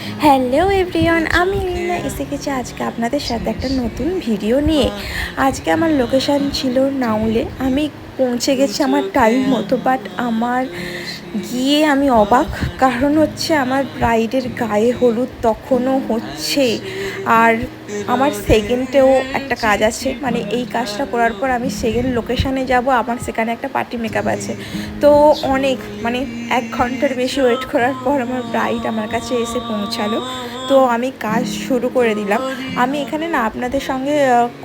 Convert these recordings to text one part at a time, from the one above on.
Hello everyone, আমি রিনা এসে গেছি আজকে আপনাদের সাথে একটা নতুন ভিডিও নিয়ে। আজকে আমার লোকেশান ছিল নাউলে। আমি পৌঁছে গেছি আমার টাইম মতো, বাট আমার গিয়ে আমি অবাক। কারণ হচ্ছে আমার ব্রাইডের গায়ে হলুদ তখনও হচ্ছে, আর আমার সেকেন্ডেও একটা কাজ আছে। মানে এই কাজটা করার পর আমি সেকেন্ড লোকেশানে যাব, আমার সেখানে একটা পার্টি মেকআপ আছে। তো অনেক মানে 1 ঘন্টার বেশি ওয়েট করার পর আমার ব্রাইড আমার কাছে এসে পৌঁছালো। তো আমি কাজ শুরু করে দিলাম। আমি এখানে না আপনাদের সঙ্গে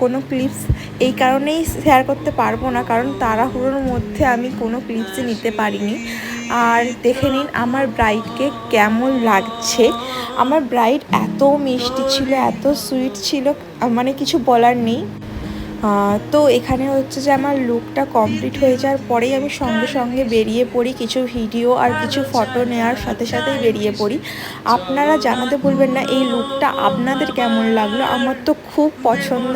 কোনো ক্লিপস এই কারণেই শেয়ার করতে পারবো না, কারণ তাড়াহুড়োর মধ্যে আমি কোনো ক্লিপসই নিতে পারিনি। আর দেখে নিন আমার ব্রাইডকে কেমন লাগছে। আমার ব্রাইড এত মিষ্টি ছিল, এত সুইট ছিল, মানে কিছু বলার নেই। তো এখানে হচ্ছে যে আমার লুকটা কমপ্লিট হয়ে যাওয়ার পরেই আমি সঙ্গে সঙ্গে বেরিয়ে পড়ি, কিছু ভিডিও আর কিছু ফটো নেওয়ার সাথে সাথেই বেরিয়ে পড়ি। আপনারা জানাতে ভুলবেন না এই লুকটা আপনাদের কেমন লাগলো। আমার তো খুব পছন্দ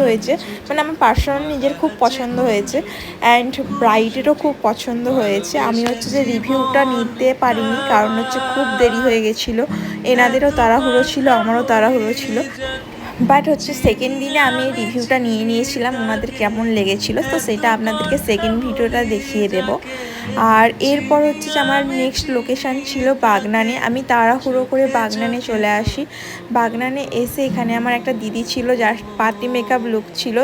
হয়েছে, মানে আমার পার্সোনাল নিজের খুব পছন্দ হয়েছে, অ্যান্ড ব্রাইডেরও খুব পছন্দ হয়েছে। আমি হচ্ছে যে রিভিউটা নিতে পারিনি, কারণ হচ্ছে খুব দেরি হয়ে গেছিলো। এনাদেরও তাড়াহুড়ো ছিল, আমারও তাড়াহুড়ো ছিল। বাট হচ্ছে সেকেন্ড দিনে আমি রিভিউটা নিয়ে নিয়েছিলাম ওনাদের কেমন লেগেছিলো, তো সেটা আপনাদেরকে সেকেন্ড ভিডিওটা দেখিয়ে দেব। আর এরপর হচ্ছে যে আমার নেক্সট লোকেশান ছিল বাগনানে। আমি তাড়াহুড়ো করে বাগনানে চলে আসি। বাগনানে এসে এখানে আমার একটা দিদি ছিল যার পার্টি মেকআপ লুক ছিল।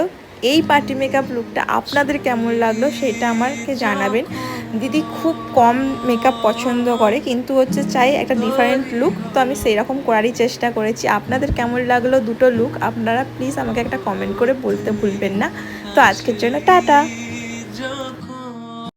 এই পার্টি মেকআপ লুকটা আপনাদের কেমন লাগলো সেটা আমাকে জানাবেন। দিদি খুব কম মেকআপ পছন্দ করে, কিন্তু হচ্ছে চাই একটা ডিফারেন্ট লুক, তো আমি সেই রকম করারই চেষ্টা করেছি। আপনাদের কেমন লাগলো দুটো লুক আপনারা প্লিজ আমাকে একটা কমেন্ট করে বলতে ভুলবেন না। তো আজকের জন্য টাটা।